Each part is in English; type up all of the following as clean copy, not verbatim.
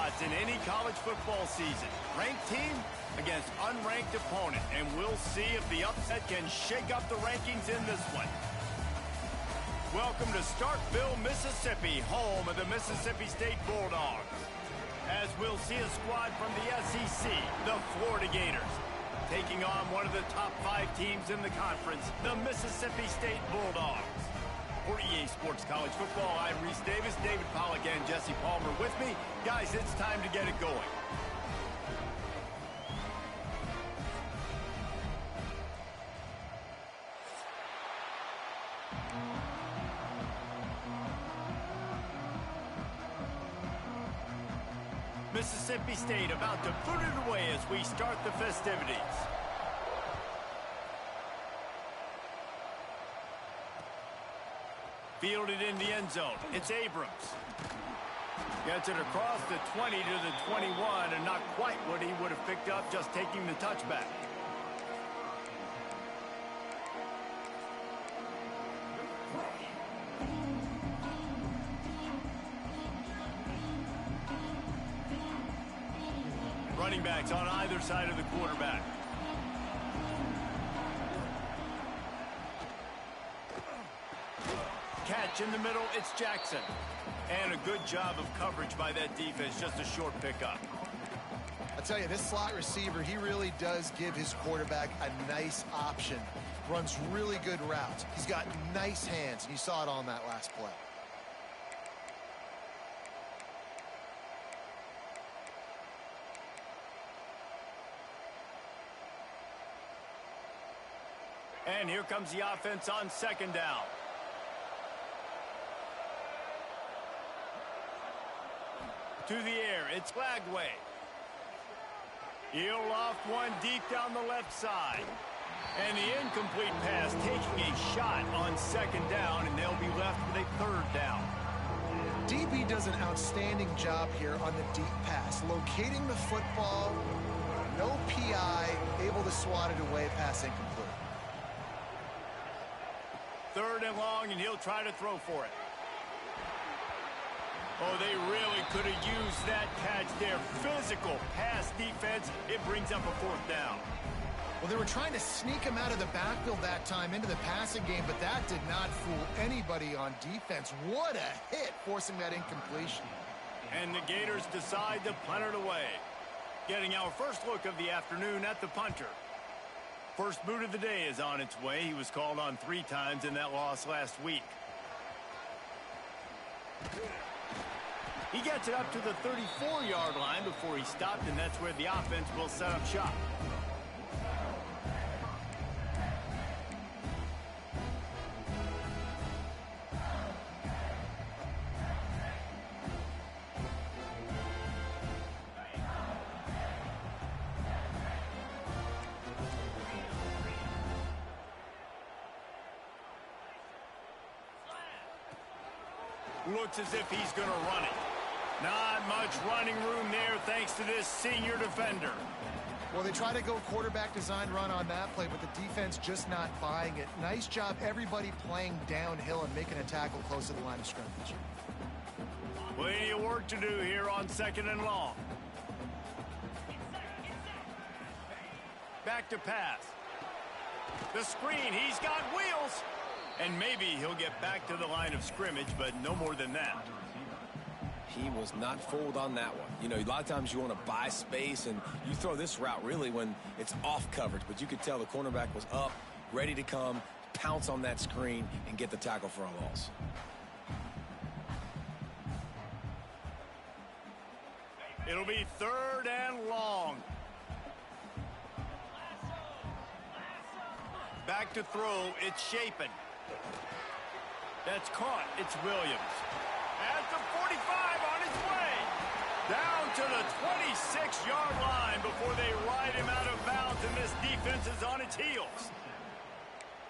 shots in any college football season. Ranked team against unranked opponent, and we'll see if the upset can shake up the rankings in this one. Welcome to Starkville, Mississippi, home of the Mississippi State Bulldogs. As we'll see a squad from the SEC, the Florida Gators, taking on one of the top 5 teams in the conference, the Mississippi State Bulldogs. For EA Sports College Football, I'm Reese Davis, David Pollack, and Jesse Palmer with me. Guys, it's time to get it going. Mississippi State about to put it away as we start the festivities. Fielded in the end zone. It's Abrams. Gets it across the 20 to the 21, and not quite what he would have picked up just taking the touchback. Running backs on either side of the quarterback. Catch in the middle, it's Jackson. And a good job of coverage by that defense, just a short pickup. I tell you, this slot receiver, he really does give his quarterback a nice option. Runs really good routes. He's got nice hands, and you saw it on that last play. And here comes the offense on second down. To the air, it's Lagway. He'll loft one deep down the left side. And the incomplete pass taking a shot on second down, and they'll be left with a third down. DB does an outstanding job here on the deep pass, locating the football, no PI, able to swat it away, pass incomplete. Third and long, and he'll try to throw for it. Oh, they really could have used that catch there. Physical pass defense. It brings up a fourth down. Well, they were trying to sneak him out of the backfield that time into the passing game, but that did not fool anybody on defense. What a hit, forcing that incompletion. And the Gators decide to punt it away. Getting our first look of the afternoon at the punter. First boot of the day is on its way. He was called on 3 times in that loss last week. He gets it up to the 34-yard line before he stopped, and that's where the offense will set up shop. Looks as if he's going to run it. Not much running room there thanks to this senior defender. Well, they try to go quarterback design run on that play, but the defense just not buying it. Nice job everybody playing downhill and making a tackle close to the line of scrimmage. Plenty of work to do here on second and long. Back to pass. The screen, he's got wheels. And maybe he'll get back to the line of scrimmage, but no more than that. He was not fooled on that one. You know, a lot of times you want to buy space, and you throw this route really when it's off coverage. But you could tell the cornerback was up, ready to come, pounce on that screen, and get the tackle for a loss. It'll be third and long. Back to throw, it's Shapen. That's caught, it's Williams. At the 45 on its way. Down to the 26-yard line before they ride him out of bounds, and this defense is on its heels.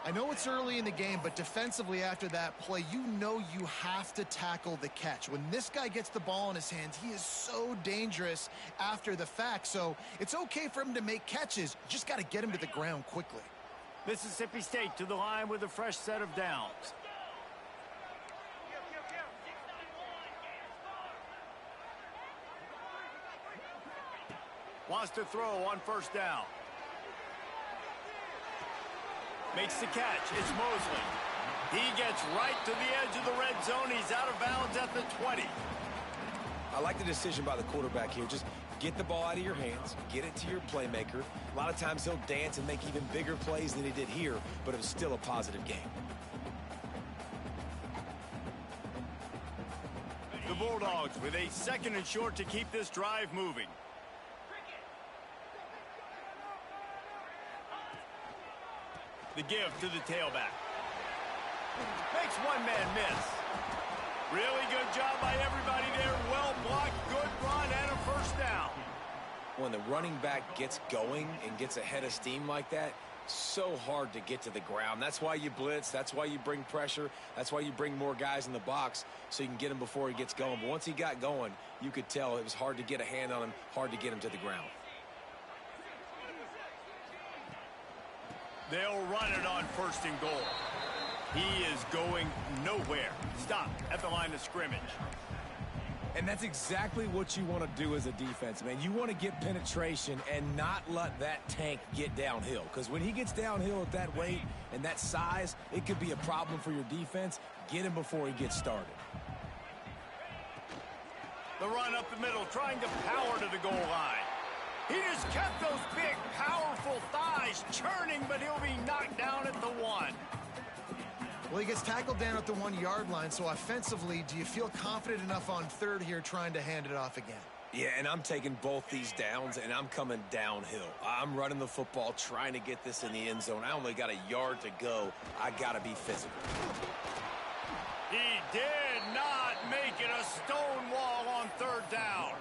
I know it's early in the game, but defensively after that play, you know you have to tackle the catch. When this guy gets the ball in his hands, he is so dangerous after the fact. So it's okay for him to make catches. You just got to get him to the ground quickly. Mississippi State to the line with a fresh set of downs. Wants to throw on first down. Makes the catch. It's Mosley. He gets right to the edge of the red zone. He's out of bounds at the 20. I like the decision by the quarterback here. Just get the ball out of your hands, get it to your playmaker. A lot of times he'll dance and make even bigger plays than he did here, but it was still a positive game. The Bulldogs with a 2nd and short to keep this drive moving. The give to the tailback. Makes one man miss. Really good job by everybody there. Well blocked, good run, and a first down. When the running back gets going and gets ahead of steam like that, so hard to get to the ground. That's why you blitz. That's why you bring pressure. That's why you bring more guys in the box so you can get him before he gets going. But once he got going, you could tell it was hard to get a hand on him, hard to get him to the ground. They'll run it on 1st and goal. He is going nowhere. Stop at the line of scrimmage. And that's exactly what you want to do as a defense, man. You want to get penetration and not let that tank get downhill. Because when he gets downhill at that weight and that size, it could be a problem for your defense. Get him before he gets started. The run up the middle, trying to power to the goal line. He just kept those big, powerful thighs churning, but he'll be knocked down at the 1. Well, he gets tackled down at the 1-yard line, so offensively, do you feel confident enough on 3rd here trying to hand it off again? Yeah, and I'm taking both these downs, and I'm coming downhill. I'm running the football, trying to get this in the end zone. I only got a yard to go. I got to be physical. He did not make it a stone wall on 3rd down.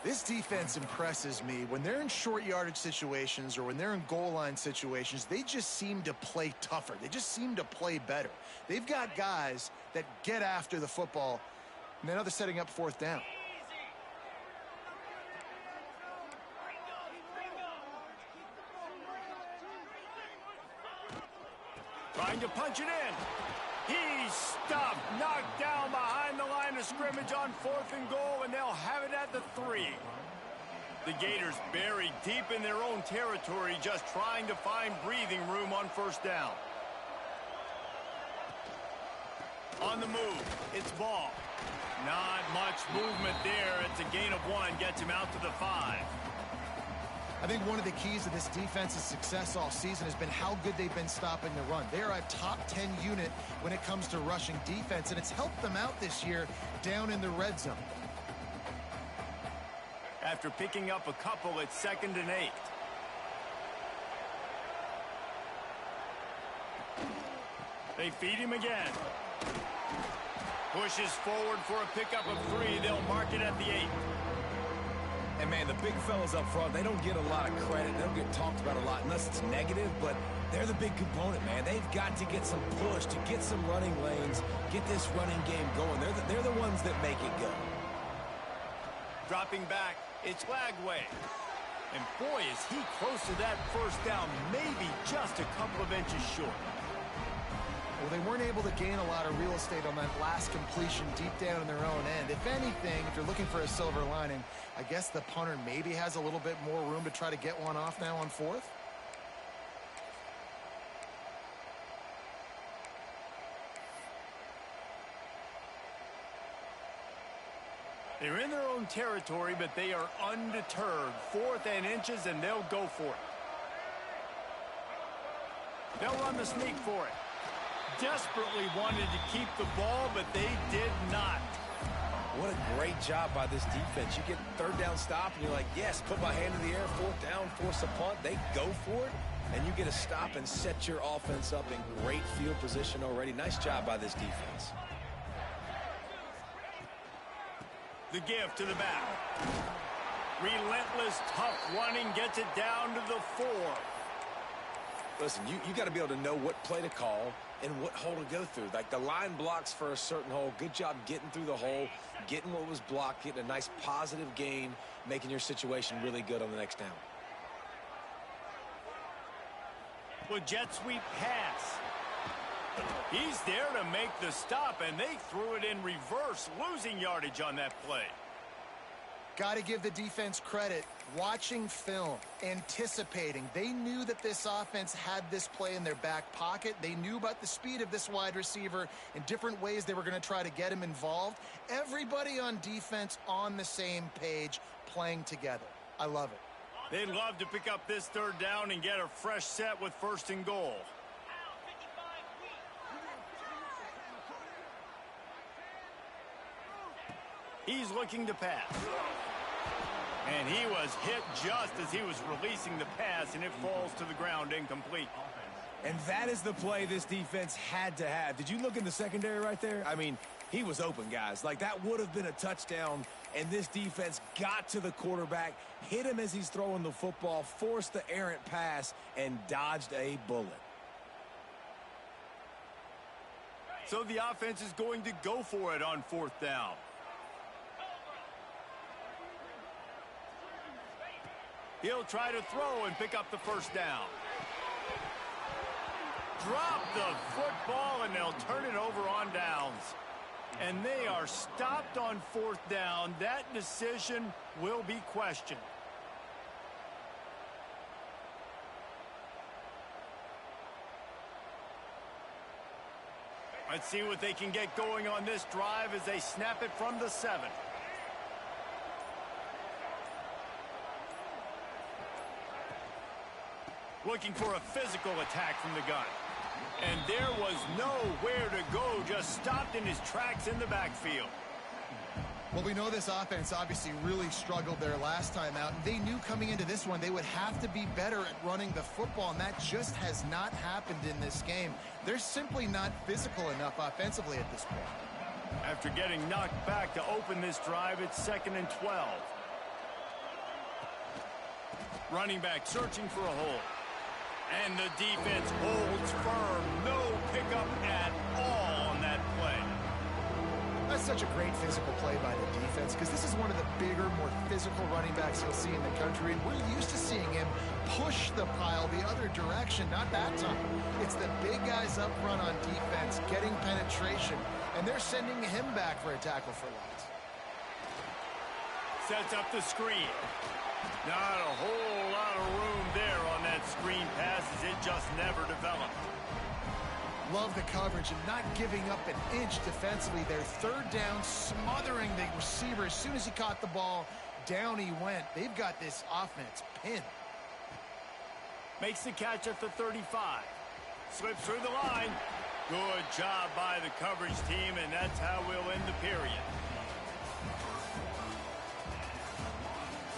This defense impresses me. When they're in short yardage situations or when they're in goal line situations, they just seem to play tougher. They just seem to play better. They've got guys that get after the football, and now they're setting up 4th down. Trying to punch it in. He's stopped, knocked down behind the line of scrimmage on 4th and goal, and they'll have it at the 3. The Gators buried deep in their own territory, just trying to find breathing room on 1st down. On the move, it's Ball. Not much movement there. It's a gain of 1, gets him out to the 5. I think one of the keys to this defense's success all season has been how good they've been stopping the run. They are a top 10 unit when it comes to rushing defense, and it's helped them out this year down in the red zone. After picking up a couple, it's 2nd and 8. They feed him again. Pushes forward for a pickup of 3. They'll mark it at the 8. And, man, the big fellas up front, they don't get a lot of credit. They don't get talked about a lot unless it's negative, but they're the big component, man. They've got to get some push, to get some running lanes, get this running game going. They're the ones that make it go. Dropping back, it's Lagway. And, boy, is he close to that 1st down, maybe just a couple of inches short. Well, they weren't able to gain a lot of real estate on that last completion deep down in their own end. If anything, if you're looking for a silver lining, I guess the punter maybe has a little bit more room to try to get one off now on 4th. They're in their own territory, but they are undeterred. 4th and inches, and they'll go for it. They'll run the sneak for it. Desperately wanted to keep the ball, but they did not. What a great job by this defense. You get 3rd down stop, and you're like, yes, put my hand in the air, 4th down, force a punt. They go for it, and you get a stop and set your offense up in great field position already. Nice job by this defense. The give to the back. Relentless, tough running, gets it down to the 4. Listen, you got to be able to know what play to call and what hole to go through. Like the line blocks for a certain hole. Good job getting through the hole, getting what was blocked, getting a nice positive gain, making your situation really good on the next down. Well, jet sweep pass. He's there to make the stop, and they threw it in reverse, losing yardage on that play. Got to give the defense credit. Watching film, anticipating. They knew that this offense had this play in their back pocket. They knew about the speed of this wide receiver and different ways they were going to try to get him involved. Everybody on defense on the same page, playing together. I love it. They'd love to pick up this third down and get a fresh set with 1st and goal. He's looking to pass. And he was hit just as he was releasing the pass, and it falls to the ground incomplete. And that is the play this defense had to have. Did you look in the secondary right there? I mean, he was open, guys. Like, that would have been a touchdown, and this defense got to the quarterback, hit him as he's throwing the football, forced the errant pass, and dodged a bullet. So the offense is going to go for it on 4th down. He'll try to throw and pick up the 1st down. Drop the football, and they'll turn it over on downs. And they are stopped on 4th down. That decision will be questioned. Let's see what they can get going on this drive as they snap it from the 7. Looking for a physical attack from the gun. And there was nowhere to go, just stopped in his tracks in the backfield. Well, we know this offense obviously really struggled their last time out, and they knew coming into this one they would have to be better at running the football, and that just has not happened in this game. They're simply not physical enough offensively at this point. After getting knocked back to open this drive, it's 2nd and 12. Running back searching for a hole. And the defense holds firm. No pickup at all on that play. That's such a great physical play by the defense because this is one of the bigger, more physical running backs you'll see in the country. And we're used to seeing him push the pile the other direction. Not that time. It's the big guys up front on defense getting penetration. And they're sending him back for a tackle for loss. Sets up the screen. Not a whole lot of room there on that screen pass as it just never developed. Love the coverage and not giving up an inch defensively. Their 3rd down, smothering the receiver. As soon as he caught the ball, down he went. They've got this offense pinned. Makes the catch at the 35. Slips through the line. Good job by the coverage team, and that's how we'll end the period.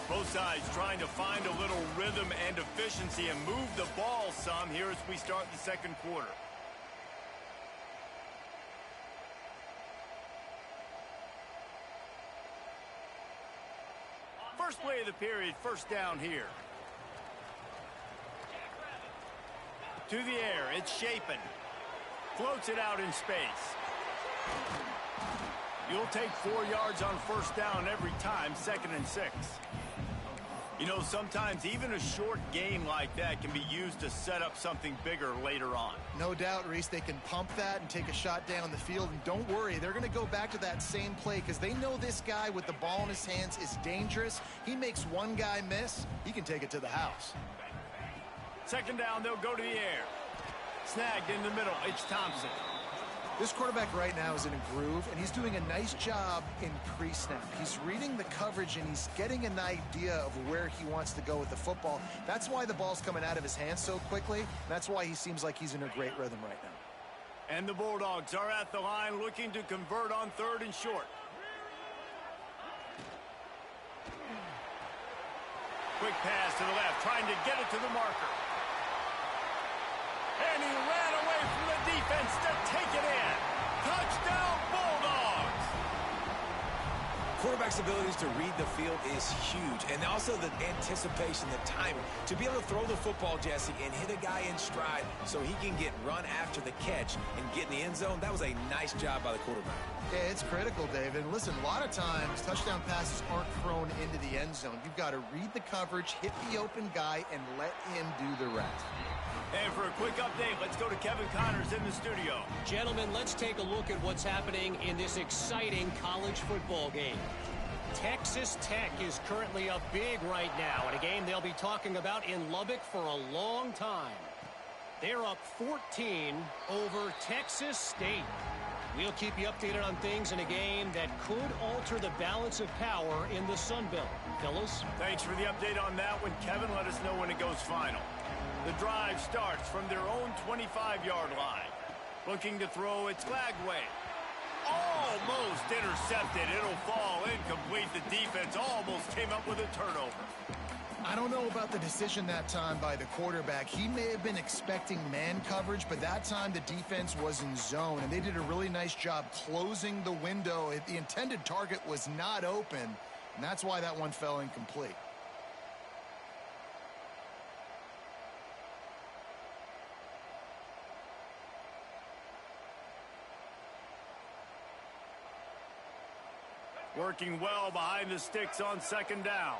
Both sides trying to find a little rhythm and efficiency and move the ball some here as we start the 2nd quarter. First play of the period, 1st down here. To the air, it's Shapen. Floats it out in space. You'll take 4 yards on 1st down every time, 2nd and 6. You know, sometimes even a short gain like that can be used to set up something bigger later on. No doubt, Reese, they can pump that and take a shot down the field. And don't worry, they're going to go back to that same play because they know this guy with the ball in his hands is dangerous. He makes one guy miss, he can take it to the house. 2nd down, they'll go to the air. Snagged in the middle, it's Thompson. This quarterback right now is in a groove, and he's doing a nice job in pre-snap. He's reading the coverage, and he's getting an idea of where he wants to go with the football. That's why the ball's coming out of his hands so quickly. That's why he seems like he's in a great rhythm right now. And the Bulldogs are at the line looking to convert on 3rd and short. Quick pass to the left, trying to get it to the marker. And he ran away from the defense to take it in. Touchdown, Bulldogs! Quarterback's abilities to read the field is huge, and also the anticipation, the timing. To be able to throw the football, Jesse, and hit a guy in stride so he can get run after the catch and get in the end zone, that was a nice job by the quarterback. Yeah, it's critical, David. And listen, a lot of times touchdown passes aren't thrown into the end zone. You've got to read the coverage, hit the open guy, and let him do the rest. And for a quick update, let's go to Kevin Connors in the studio. Gentlemen, let's take a look at what's happening in this exciting college football game. Texas Tech is currently up big right now in a game they'll be talking about in Lubbock for a long time. They're up 14 over Texas State. We'll keep you updated on things in a game that could alter the balance of power in the Sun Belt. Fellas? Thanks for the update on that one, Kevin. Let us know when it goes final. The drive starts from their own 25-yard line. Looking to throw, it's Lagway. Almost intercepted. It'll fall incomplete. The defense almost came up with a turnover. I don't know about the decision that time by the quarterback. He may have been expecting man coverage, but that time the defense was in zone, and they did a really nice job closing the window. The intended target was not open, and that's why that one fell incomplete. Working well behind the sticks on second down.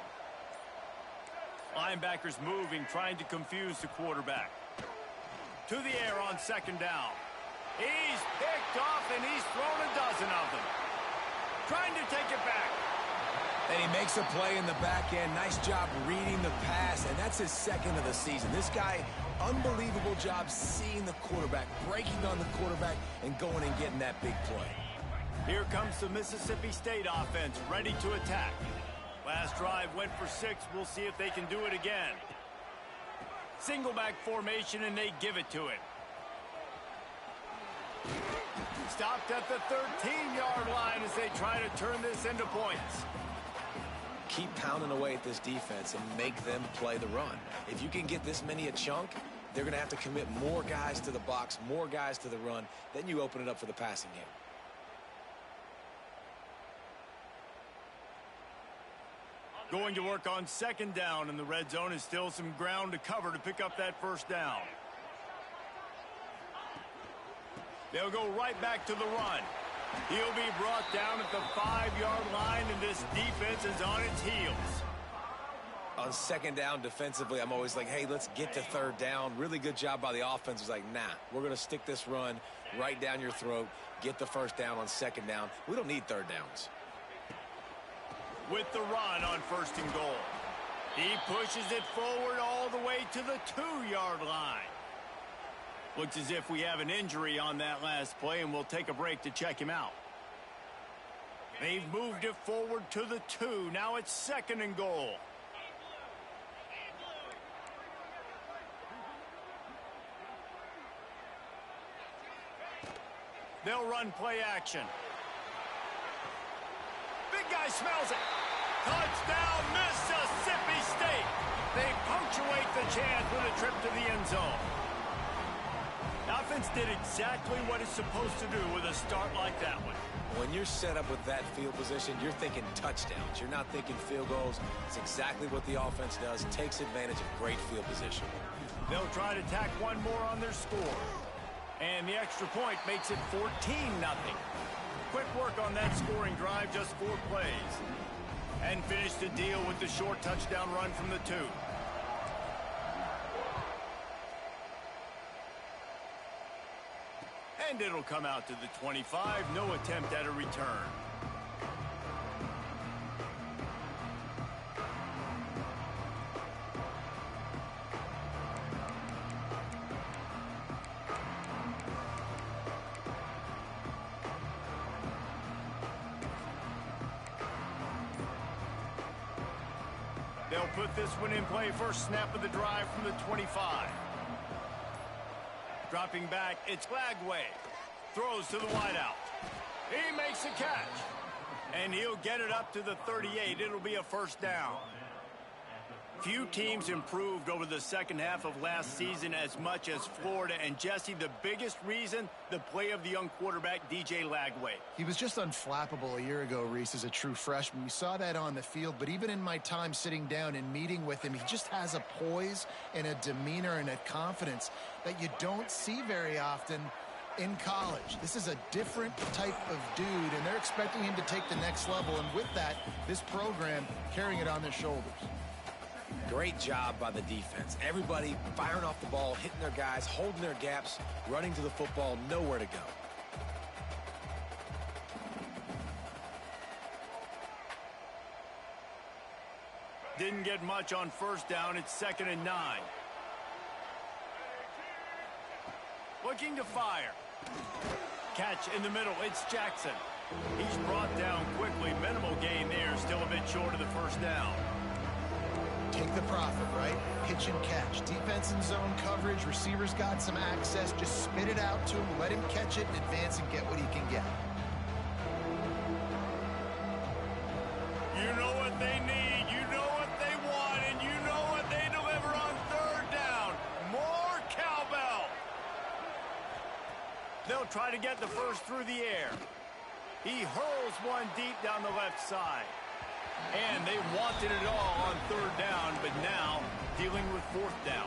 Linebackers moving, trying to confuse the quarterback. To the air on second down. He's picked off, and he's thrown a dozen of them. Trying to take it back. And he makes a play in the back end. Nice job reading the pass, and that's his second of the season. This guy, unbelievable job seeing the quarterback, breaking on the quarterback, and going and getting that big play. Here comes the Mississippi State offense, ready to attack. Last drive went for 6. We'll see if they can do it again. Single back formation, and they give it to him. Stopped at the 13-yard line as they try to turn this into points. Keep pounding away at this defense and make them play the run. If you can get this many a chunk, they're going to have to commit more guys to the box, more guys to the run. Then you open it up for the passing game. Going to work on second down, and the red zone is still some ground to cover to pick up that first down. They'll go right back to the run. He'll be brought down at the 5-yard line, and this defense is on its heels. On second down defensively, I'm always like, hey, let's get to third down. Really good job by the offense. It's like, nah, we're going to stick this run right down your throat, get the first down on second down. We don't need third downs. With the run on first and goal. He pushes it forward all the way to the 2-yard line. Looks as if we have an injury on that last play, and we'll take a break to check him out. They've moved it forward to the 2. Now it's second and goal. They'll run play action. Big guy smells it. Touchdown, Mississippi State. They punctuate the chance with a trip to the end zone. The offense did exactly what it's supposed to do with a start like that one. When you're set up with that field position, you're thinking touchdowns. You're not thinking field goals. It's exactly what the offense does. Takes advantage of great field position. They'll try to tack one more on their score. And the extra point makes it 14-0. Quick work on that scoring drive, just 4 plays. And finish the deal with the short touchdown run from the 2. And it'll come out to the 25. No attempt at a return. They'll put this one in play. First snap of the drive from the 25. Dropping back, it's Lagway. Throws to the wideout. He makes the catch. And he'll get it up to the 38. It'll be a first down. Few teams improved over the second half of last season as much as Florida. And Jesse, the biggest reason, the play of the young quarterback, DJ Lagway. He was just unflappable a year ago, Reese, as a true freshman. We saw that on the field, but even in my time sitting down and meeting with him, he just has a poise and a demeanor and a confidence that you don't see very often in college. This is a different type of dude, and they're expecting him to take the next level. And with that, this program carrying it on their shoulders. Great job by the defense. Everybody firing off the ball, hitting their guys, holding their gaps, running to the football, nowhere to go. Didn't get much on first down. It's 2nd and 9. Looking to fire. Catch in the middle. It's Jackson. He's brought down quickly. Minimal gain there. Still a bit short of the first down. Take the profit, right? Pitch and catch. Defense in zone coverage. Receivers got some access. Just spit it out to him. Let him catch it and advance and get what he can get. You know what they need. You know what they want. And you know what they deliver on third down. More cowbell. They'll try to get the first through the air. He hurls one deep down the left side. And they wanted it all on third down, but now dealing with fourth down.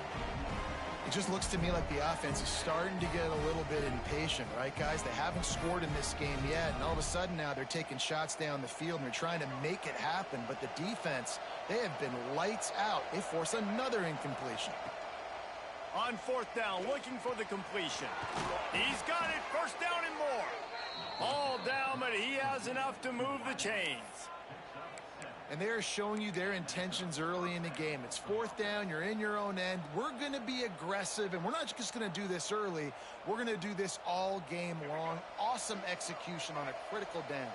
It just looks to me like the offense is starting to get a little bit impatient, right, guys? They haven't scored in this game yet, and all of a sudden now they're taking shots down the field and they're trying to make it happen. But the defense, they have been lights out. They force another incompletion. On fourth down, looking for the completion. He's got it. First down and more. All down, but he has enough to move the chains. And they are showing you their intentions early in the game. It's fourth down. You're in your own end. We're going to be aggressive, and we're not just going to do this early. We're going to do this all game long. Awesome execution on a critical down.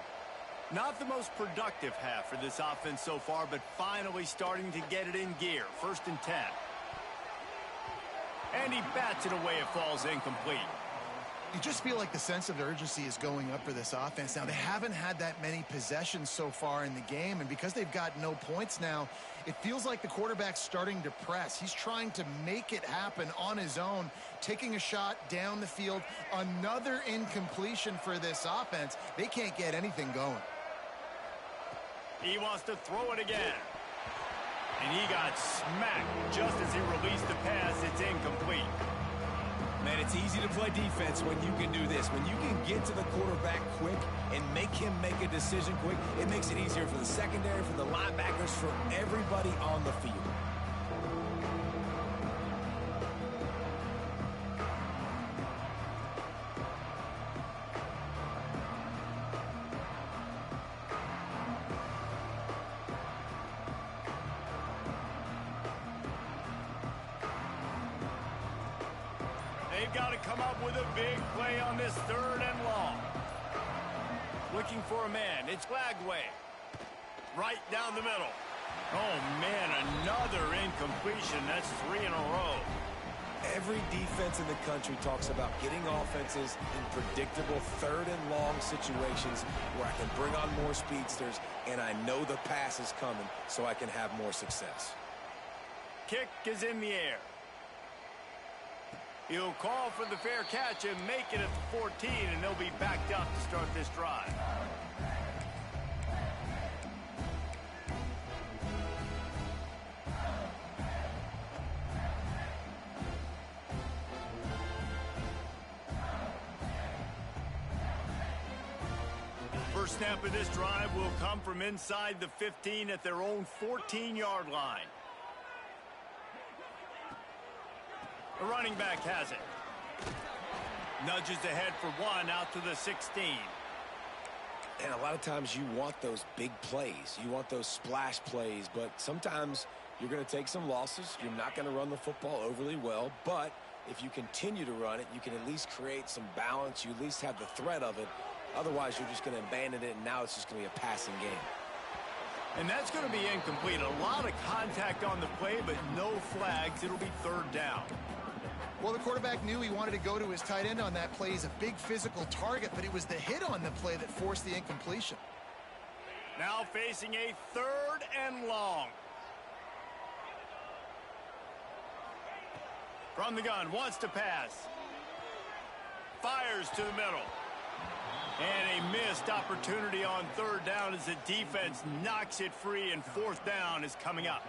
Not the most productive half for this offense so far, but finally starting to get it in gear. 1st and 10. And he bats it away. It falls incomplete. You just feel like the sense of urgency is going up for this offense. Now, they haven't had that many possessions so far in the game, and because they've got no points now, it feels like the quarterback's starting to press. He's trying to make it happen on his own, taking a shot down the field. Another incompletion for this offense. They can't get anything going. He wants to throw it again. And he got smacked just as he released the pass. It's incomplete. Man, it's easy to play defense when you can do this. When you can get to the quarterback quick and make him make a decision quick, it makes it easier for the secondary, for the linebackers, for everybody on the field. They've got to come up with a big play on this 3rd and long. Looking for a man. It's Lagway. Right down the middle. Oh, man, another incompletion. That's 3 in a row. Every defense in the country talks about getting offenses in predictable 3rd and long situations where I can bring on more speedsters and I know the pass is coming so I can have more success. Kick is in the air. He'll call for the fair catch and make it at the 14, and they'll be backed up to start this drive. First snap of this drive will come from inside the 15 at their own 14-yard line. The running back has it. Nudges ahead for one out to the 16. And a lot of times you want those big plays. You want those splash plays, but sometimes you're going to take some losses. You're not going to run the football overly well, but if you continue to run it, you can at least create some balance. You at least have the threat of it. Otherwise, you're just going to abandon it, and now it's just going to be a passing game. And that's going to be incomplete. A lot of contact on the play, but no flags. It'll be 3rd down. Well, the quarterback knew he wanted to go to his tight end on that play. He's a big physical target, but it was the hit on the play that forced the incompletion. Now facing a 3rd and long. From the gun, wants to pass. Fires to the middle. And a missed opportunity on 3rd down as the defense knocks it free, and 4th down is coming up.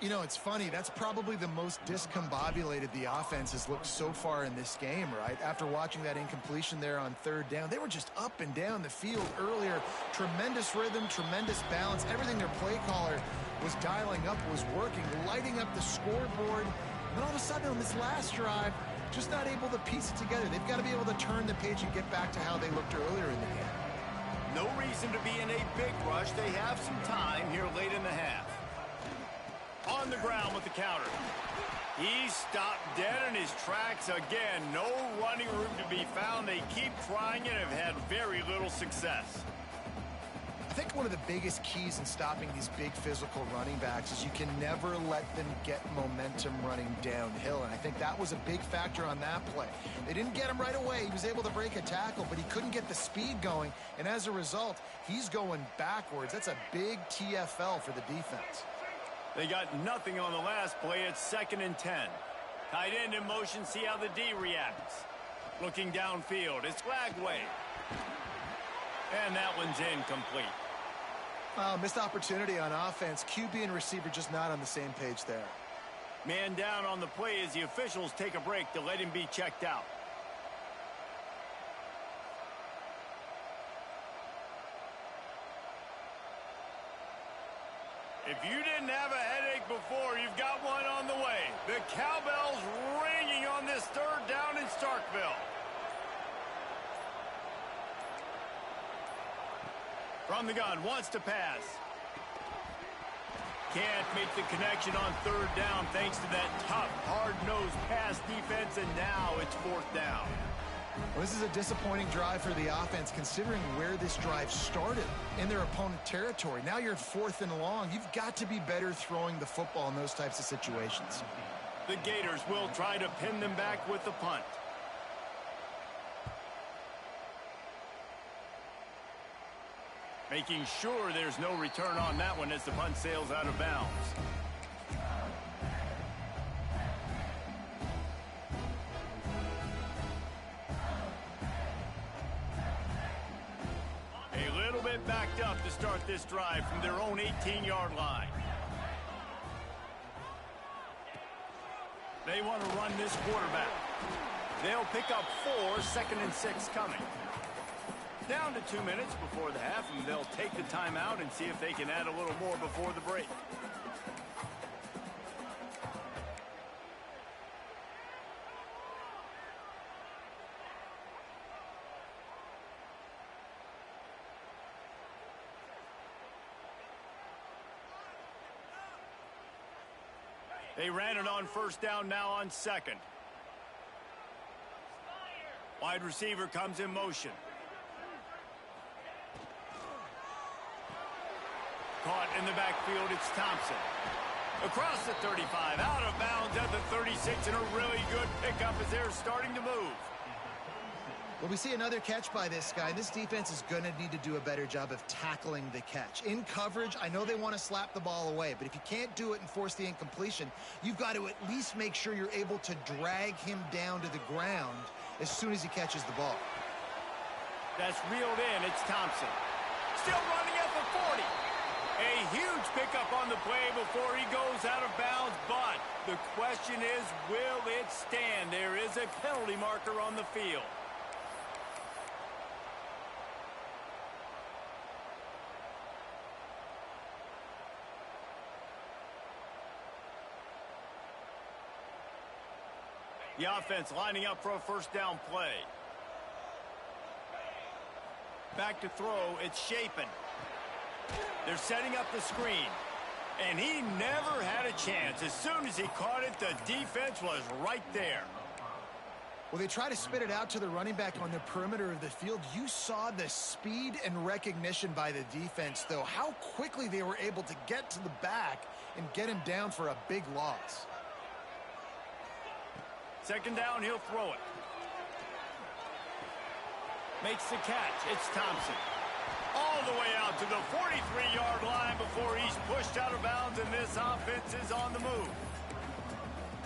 You know, it's funny. That's probably the most discombobulated the offense has looked so far in this game, right? After watching that incompletion there on 3rd down, they were just up and down the field earlier. Tremendous rhythm, tremendous balance. Everything their play caller was dialing up was working, lighting up the scoreboard. And then all of a sudden on this last drive, just not able to piece it together. They've got to be able to turn the page and get back to how they looked earlier in the game. No reason to be in a big rush. They have some time here late in the half. ground with the counter. He's stopped dead in his tracks again. No running room to be found. They keep trying it and have had very little success. I think one of the biggest keys in stopping these big physical running backs is you can never let them get momentum running downhill, and I think that was a big factor on that play. They didn't get him right away. He was able to break a tackle, but he couldn't get the speed going, and as a result, he's going backwards. That's a big TFL for the defense. They got nothing on the last play. It's 2nd and 10. Tight end in motion, see how the D reacts. Looking downfield, it's Lagway. And that one's incomplete. Missed opportunity on offense. QB and receiver just not on the same page there. Man down on the play as the officials take a break to let him be checked out. If you didn't have a headache before, you've got one on the way. The cowbell's ringing on this 3rd down in Starkville. From the gun, wants to pass. Can't make the connection on 3rd down thanks to that tough, hard-nosed pass defense, and now it's 4th down. Well, this is a disappointing drive for the offense considering where this drive started in their opponent territory. Now you're at 4th and long. You've got to be better throwing the football in those types of situations. The Gators will try to pin them back with the punt. Making sure there's no return on that one as the punt sails out of bounds. A little bit backed up to start this drive from their own 18-yard line. They want to run this quarterback. They'll pick up 4, 2nd and 6 coming. Down to 2 minutes before the half, and they'll take the timeout and see if they can add a little more before the break. They ran it on 1st down, now on 2nd. Wide receiver comes in motion. Caught in the backfield, it's Thompson. Across the 35, out of bounds at the 36, and a really good pickup as they're starting to move. Well, we see another catch by this guy. This defense is going to need to do a better job of tackling the catch. In coverage, I know they want to slap the ball away, but if you can't do it and force the incompletion, you've got to at least make sure you're able to drag him down to the ground as soon as he catches the ball. That's reeled in. It's Thompson. Still running at the 40. A huge pickup on the play before he goes out of bounds, but the question is, will it stand? There is a penalty marker on the field. The offense lining up for a 1st down play. Back to throw, it's Shapen. They're setting up the screen, and he never had a chance. As soon as he caught it, the defense was right there. Well, they try to spit it out to the running back on the perimeter of the field. You saw the speed and recognition by the defense, though, how quickly they were able to get to the back and get him down for a big loss. 2nd down, he'll throw it. Makes the catch. It's Thompson. All the way out to the 43-yard line before he's pushed out of bounds, and this offense is on the move.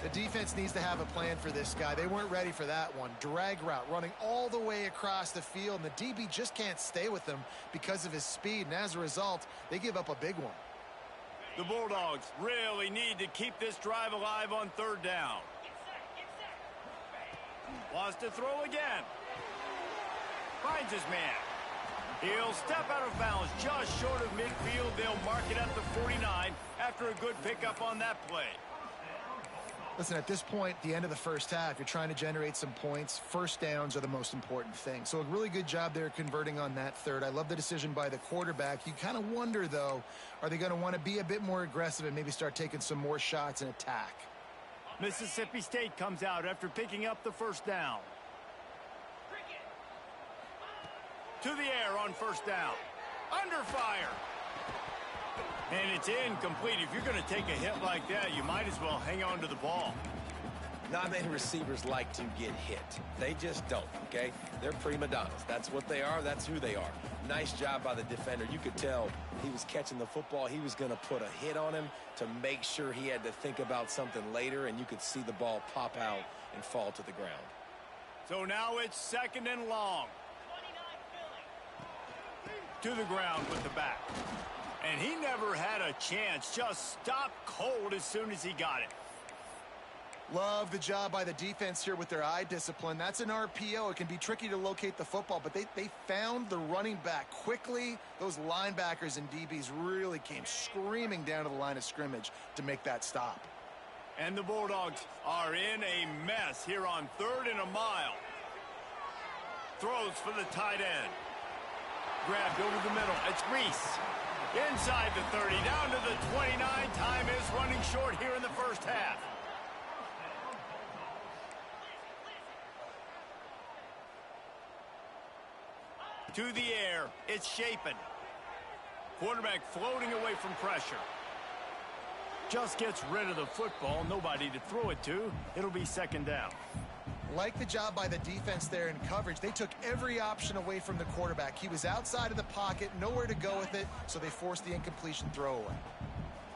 The defense needs to have a plan for this guy. They weren't ready for that one. Drag route, running all the way across the field, and the DB just can't stay with him because of his speed, and as a result, they give up a big one. The Bulldogs really need to keep this drive alive on 3rd down. Wants to throw again. Finds his man. He'll step out of bounds just short of midfield. They'll mark it at the 49 after a good pickup on that play. Listen, at this point, the end of the first half, you're trying to generate some points. First downs are the most important thing. So a really good job there converting on that third. I love the decision by the quarterback. You kind of wonder, though, are they going to want to be a bit more aggressive and maybe start taking some more shots and attack? Mississippi State comes out after picking up the first down. To the air on first down. Under fire. And it's incomplete. If you're going to take a hit like that, you might as well hang on to the ball. Not many receivers like to get hit. They just don't, okay? They're prima donnas. That's what they are. That's who they are. Nice job by the defender. You could tell he was catching the football. He was going to put a hit on him to make sure he had to think about something later, and you could see the ball pop out and fall to the ground. So now it's 2nd and long. To the ground with the back. And he never had a chance. Just stopped cold as soon as he got it. Love the job by the defense here with their eye discipline. That's an RPO. It can be tricky to locate the football, but they found the running back quickly. Those linebackers and DBs really came screaming down to the line of scrimmage to make that stop. And the Bulldogs are in a mess here on 3rd and a mile. Throws for the tight end. Grabbed over the middle. It's Reese. Inside the 30, down to the 29. Time is running short here in the first half. To the air, it's Shapen. Quarterback floating away from pressure. Just gets rid of the football, nobody to throw it to. It'll be 2nd down. Like the job by the defense there in coverage. They took every option away from the quarterback. He was outside of the pocket, nowhere to go with it, so they forced the incompletion throwaway.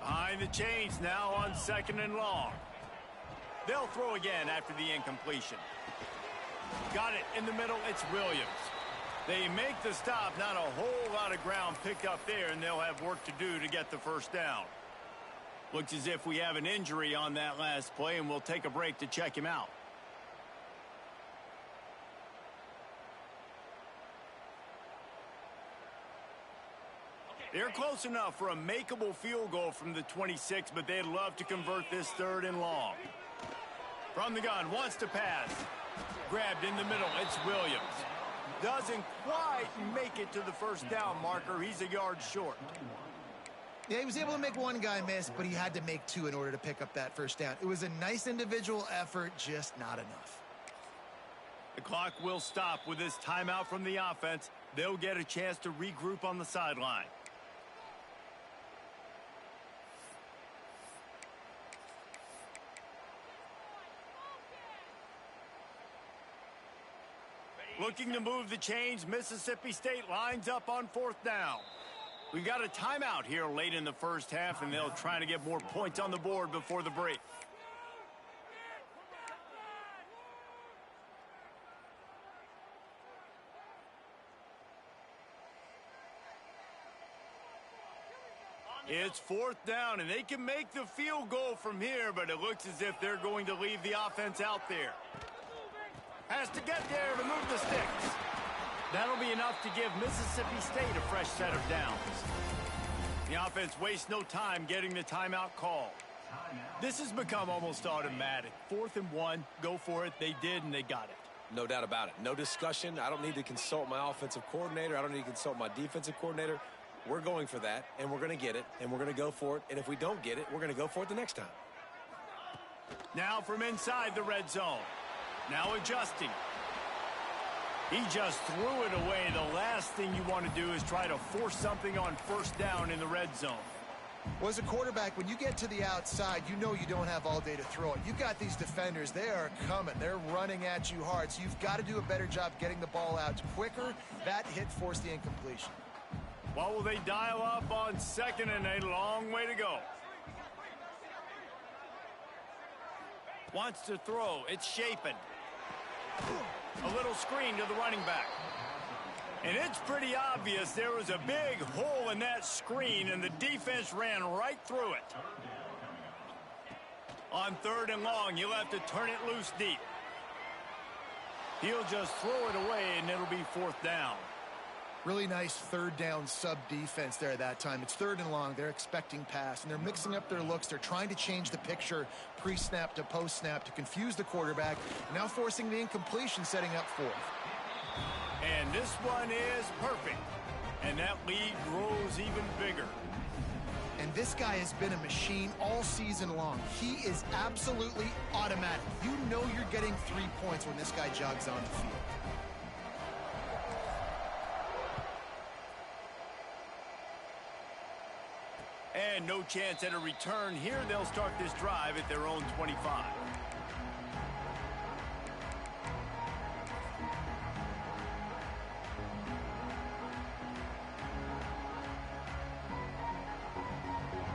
Behind the chains now on 2nd and long. They'll throw again after the incompletion. Got it in the middle, it's Williams. They make the stop, not a whole lot of ground picked up there, and they'll have work to do to get the first down. Looks as if we have an injury on that last play, and we'll take a break to check him out. They're close enough for a makeable field goal from the 26, but they'd love to convert this 3rd and long. From the gun, wants to pass. Grabbed in the middle, it's Williams. Doesn't quite make it to the first down marker. He's a yard short. Yeah, he was able to make one guy miss, but he had to make 2 in order to pick up that first down. It was a nice individual effort, just not enough. The clock will stop with this timeout from the offense. They'll get a chance to regroup on the sideline. Looking to move the chains, Mississippi State lines up on 4th down. We've got a timeout here late in the first half, and they'll try to get more points on the board before the break. It's 4th down, and they can make the field goal from here, but it looks as if they're going to leave the offense out there. Has to get there to move the sticks. That'll be enough to give Mississippi State a fresh set of downs. The offense wastes no time getting the timeout call. This has become almost automatic. 4th and 1, go for it. They did, and they got it. No doubt about it. No discussion. I don't need to consult my offensive coordinator. I don't need to consult my defensive coordinator. We're going for that, and we're going to get it, and we're going to go for it. And if we don't get it, we're going to go for it the next time. Now from inside the red zone. Now adjusting. He just threw it away. The last thing you want to do is try to force something on first down in the red zone. Well, as a quarterback, when you get to the outside, you know you don't have all day to throw it. You've got these defenders. They are coming. They're running at you hard. So you've got to do a better job getting the ball out quicker. That hit forced the incompletion. What will they dial up on 2nd and a long way to go? Wants to throw. It's Shapen. A little screen to the running back. And it's pretty obvious there was a big hole in that screen, and the defense ran right through it. On 3rd and long, you'll have to turn it loose deep. He'll just throw it away, and it'll be 4th down. Really nice third down sub defense there that time. It's 3rd and long. They're expecting pass, and they're mixing up their looks. They're trying to change the picture pre-snap to post-snap to confuse the quarterback, now forcing the incompletion, setting up 4th. And this one is perfect. And that lead grows even bigger. And this guy has been a machine all season long. He is absolutely automatic. You know you're getting 3 points when this guy jogs on the field. And no chance at a return here. They'll start this drive at their own 25.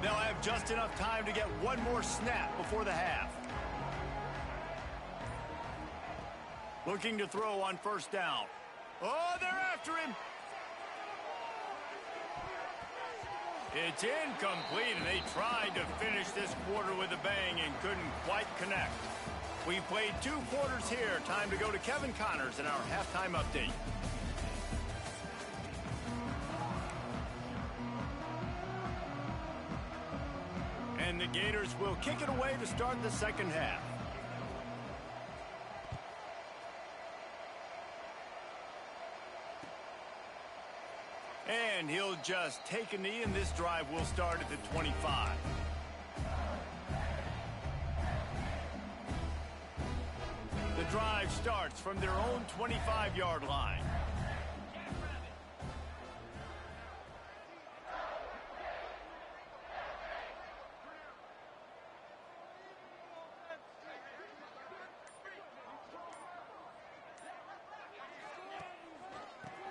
They'll have just enough time to get one more snap before the half. Looking to throw on 1st down. Oh, they're after him. It's incomplete, and they tried to finish this quarter with a bang and couldn't quite connect. We've played 2 quarters here. Time to go to Kevin Connors in our halftime update. And the Gators will kick it away to start the 2nd half. And he'll just take a knee, and this drive will start at the 25. The drive starts from their own 25-yard line.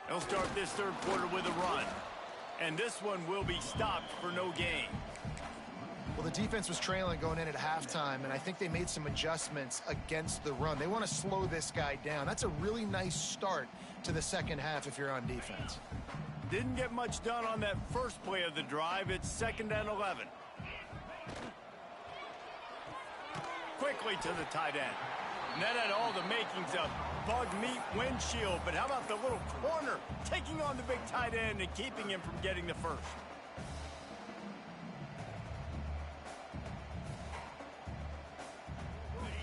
They'll start this 3rd quarter with a run. And this one will be stopped for no gain. Well, the defense was trailing going in at halftime, and I think they made some adjustments against the run. They want to slow this guy down. That's a really nice start to the 2nd half if you're on defense. Didn't get much done on that first play of the drive. It's 2nd and 11. Quickly to the tight end. And that had all the makings of bug meat windshield, but how about the little corner taking on the big tight end and keeping him from getting the first?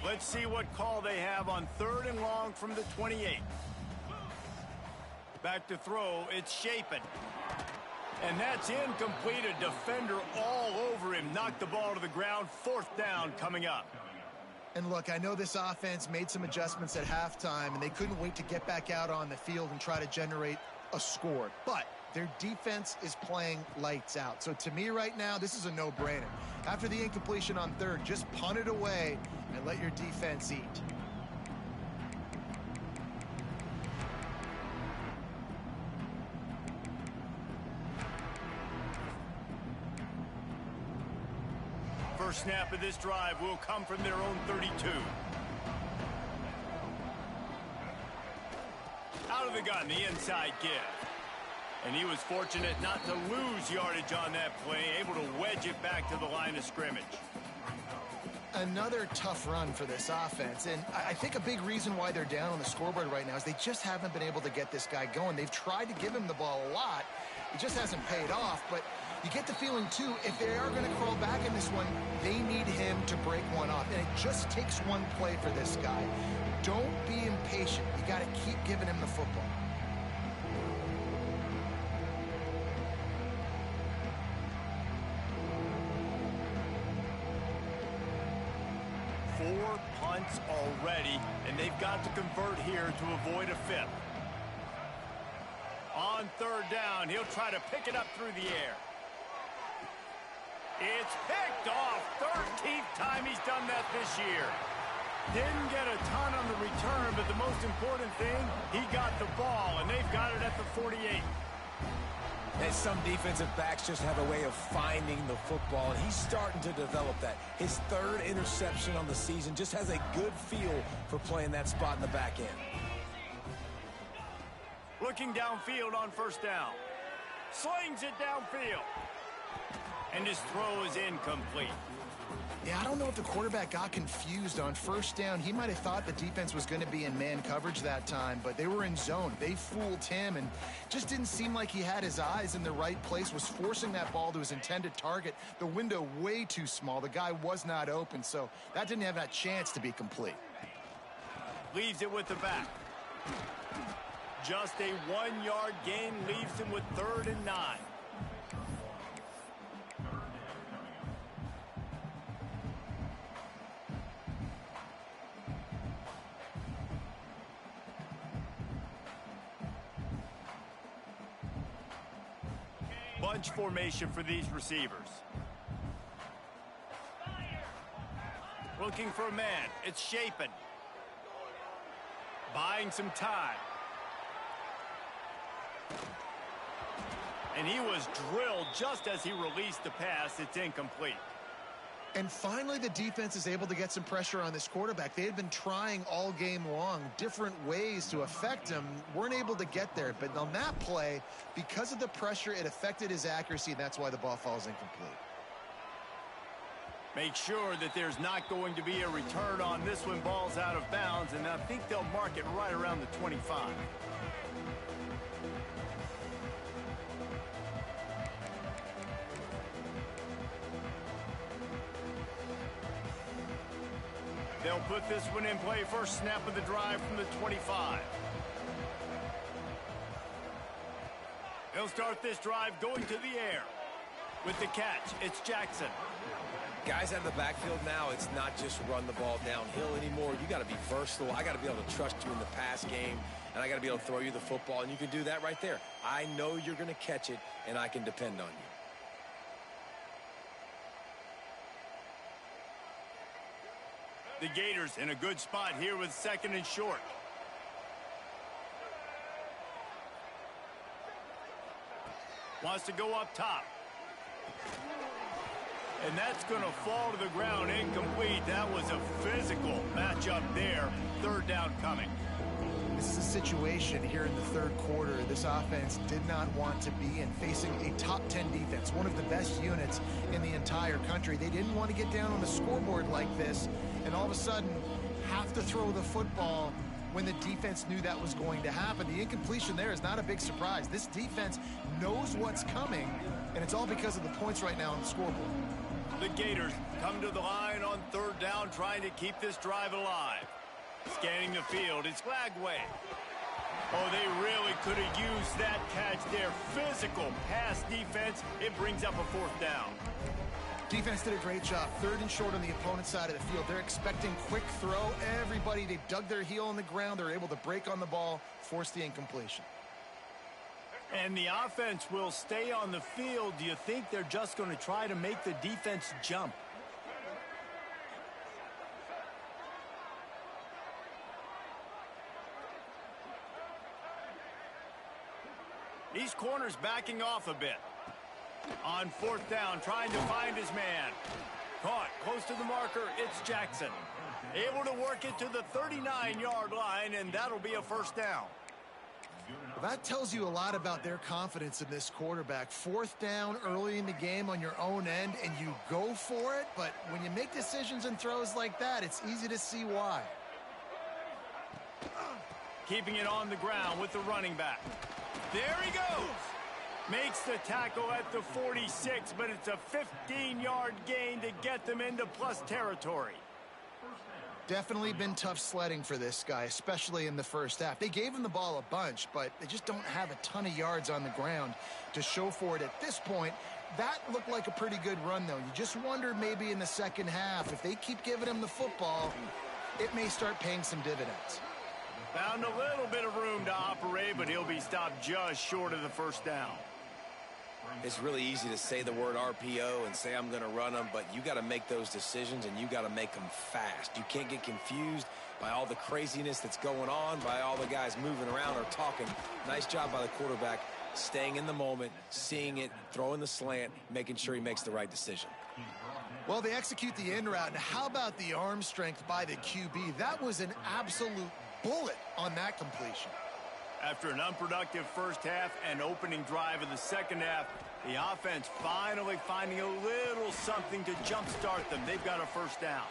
Let's see what call they have on 3rd and long from the 28. Back to throw, it's Shapen. And that's incomplete. A defender all over him. Knocked the ball to the ground. 4th down coming up. And look, I know this offense made some adjustments at halftime, and they couldn't wait to get back out on the field and try to generate a score. But their defense is playing lights out. So to me right now, this is a no-brainer. After the incompletion on 3rd, just punt it away and let your defense eat. First snap of this drive will come from their own 32. Out of the gun, the inside give. And he was fortunate not to lose yardage on that play, able to wedge it back to the line of scrimmage. Another tough run for this offense, and I think a big reason why they're down on the scoreboard right now is they just haven't been able to get this guy going. They've tried to give him the ball a lot. It just hasn't paid off, but you get the feeling, too, if they are going to crawl back in this one, they need him to break one off. And it just takes one play for this guy. Don't be impatient. You got to keep giving him the football. Four punts already, and they've got to convert here to avoid a 5th. On 3rd down, he'll try to pick it up through the air. It's picked off. 13th time he's done that this year. Didn't get a ton on the return, but the most important thing, he got the ball, and they've got it at the 48. And some defensive backs just have a way of finding the football, and he's starting to develop that. His 3rd interception on the season, just has a good feel for playing that spot in the back end. Looking downfield on 1st down. Slings it downfield. And his throw is incomplete. Yeah, I don't know if the quarterback got confused on first down. He might have thought the defense was going to be in man coverage that time, but they were in zone. They fooled him and just didn't seem like he had his eyes in the right place, was forcing that ball to his intended target. The window way too small. The guy was not open, so that didn't have that chance to be complete. Leaves it with the back. Just a 1-yard gain leaves him with 3rd and 9. Bunch formation for these receivers. Looking for a man. It's Shapen. Buying some time. And he was drilled just as he released the pass. It's incomplete. And finally, the defense is able to get some pressure on this quarterback. They had been trying all game long different ways to affect him. Weren't able to get there. But on that play, because of the pressure, it affected his accuracy. And that's why the ball falls incomplete. Make sure that there's not going to be a return on this when ball's out of bounds. And I think they'll mark it right around the 25. They'll put this one in play. First snap of the drive from the 25. They'll start this drive going to the air. With the catch, it's Jackson. Guys out of the backfield now, it's not just run the ball downhill anymore. You got to be versatile. I got to be able to trust you in the pass game, and I got to be able to throw you the football, and you can do that right there. I know you're going to catch it, and I can depend on you. The Gators in a good spot here with 2nd and short. Wants to go up top. And that's going to fall to the ground incomplete. That was a physical matchup there. 3rd down coming. This is a situation here in the 3rd quarter this offense did not want to be in, facing a top 10 defense, one of the best units in the entire country. They didn't want to get down on the scoreboard like this and all of a sudden have to throw the football when the defense knew that was going to happen. The incompletion there is not a big surprise. This defense knows what's coming, and it's all because of the points right now on the scoreboard. The Gators come to the line on 3rd down, trying to keep this drive alive. Scanning the field, it's Lagway. Oh, they really could have used that catch there. Physical pass defense. It brings up a 4th down. Defense did a great job. 3rd and short on the opponent's side of the field. They're expecting quick throw. Everybody, they dug their heel on the ground. They're able to break on the ball, force the incompletion. And the offense will stay on the field. Do you think they're just going to try to make the defense jump? These corners backing off a bit. On 4th down, trying to find his man. Caught close to the marker, it's Jackson. Able to work it to the 39-yard line, and that'll be a 1st down. Well, that tells you a lot about their confidence in this quarterback. 4th down early in the game on your own end, and you go for it, but when you make decisions and throws like that, it's easy to see why. Keeping it on the ground with the running back. There he goes. Makes the tackle at the 46, but it's a 15-yard gain to get them into plus territory. Definitely been tough sledding for this guy, especially in the first half. They gave him the ball a bunch, but they just don't have a ton of yards on the ground to show for it at this point. That looked like a pretty good run, though. You just wonder maybe in the second half, if they keep giving him the football, it may start paying some dividends. Found a little bit of room to operate, but he'll be stopped just short of the 1st down. It's really easy to say the word RPO and say I'm going to run them, but you got to make those decisions, and you got to make them fast. You can't get confused by all the craziness that's going on, by all the guys moving around or talking. Nice job by the quarterback, staying in the moment, seeing it, throwing the slant, making sure he makes the right decision. Well, they execute the in route. Now, how about the arm strength by the QB? That was an absolute bullet on that completion. After an unproductive first half and opening drive of the second half, The offense finally finding a little something to jumpstart them. They've got a first down.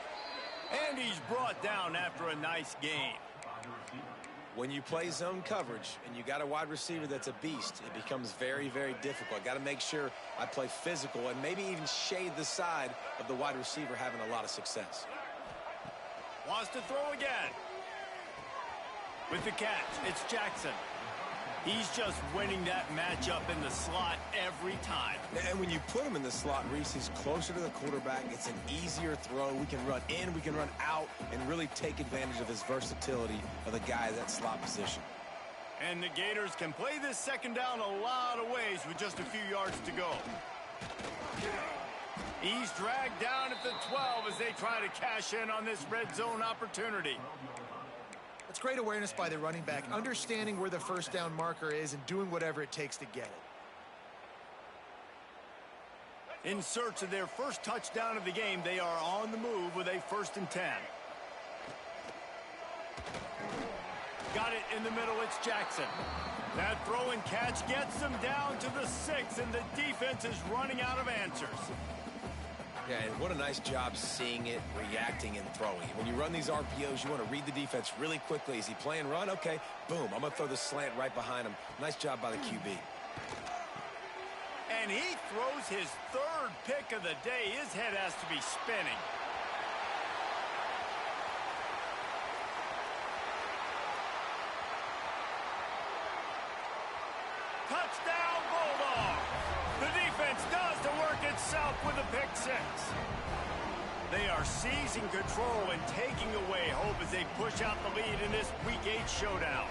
And he's brought down after a nice gain. When you play zone coverage and you got a wide receiver that's a beast, it becomes very, very difficult. Got to make sure I play physical and maybe even shade the side of the wide receiver having a lot of success. Wants to throw again. With the catch, it's Jackson. He's just winning that matchup in the slot every time. And when you put him in the slot, Reese, he's closer to the quarterback. It's an easier throw. We can run in, we can run out, and really take advantage of his versatility of the guy at that slot position. And the Gators can play this second down a lot of ways with just a few yards to go. He's dragged down at the 12 as they try to cash in on this red zone opportunity. It's great awareness by the running back, understanding where the first down marker is and doing whatever it takes to get it. In search of their first touchdown of the game, they are on the move with a 1st and 10. Got it in the middle, it's Jackson. That throw and catch gets them down to the 6, and the defense is running out of answers. Yeah, and what a nice job seeing it, reacting, and throwing. When you run these RPOs, you want to read the defense really quickly. Is he playing run? Okay, boom. I'm going to throw the slant right behind him. Nice job by the QB. And he throws his 3rd pick of the day. His head has to be spinning. Touchdown, Bulldogs! The defense does the work itself with a pick 6. They are seizing control and taking away hope as they push out the lead in this Week 8 showdown.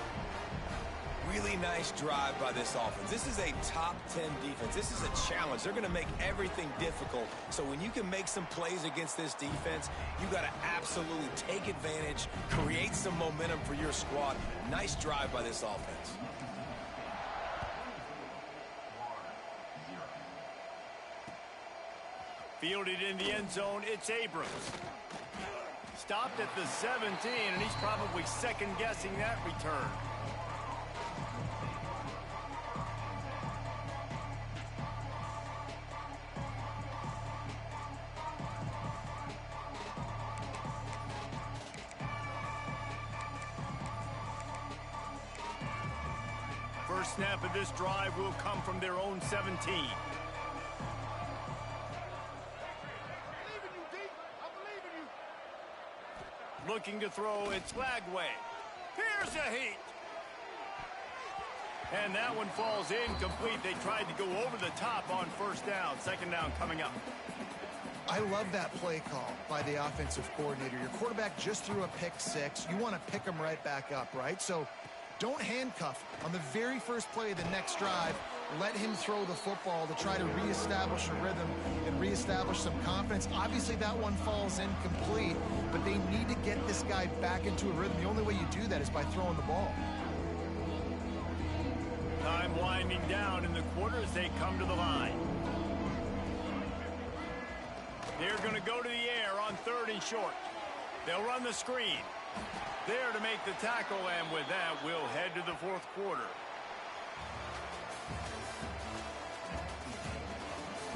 Really nice drive by this offense. This is a top 10 defense. This is a challenge. They're going to make everything difficult. So when you can make some plays against this defense, you got to absolutely take advantage, create some momentum for your squad. Nice drive by this offense. Fielded in the end zone, it's Abrams. Stopped at the 17, and he's probably second-guessing that return. First snap of this drive will come from their own 17. Looking to throw, it's Lagway. Here's a heat. And that one falls incomplete. They tried to go over the top on first down. Second down coming up. I love that play call by the offensive coordinator. Your quarterback just threw a pick 6. You want to pick him right back up, right? So don't handcuff on the very first play of the next drive. Let him throw the football to try to reestablish a rhythm and reestablish some confidence. Obviously, that one falls incomplete, but they need to get this guy back into a rhythm. The only way you do that is by throwing the ball. Time winding down in the quarter as they come to the line. They're going to go to the air on 3rd and short. They'll run the screen. There to make the tackle, and with that, we'll head to the 4th quarter.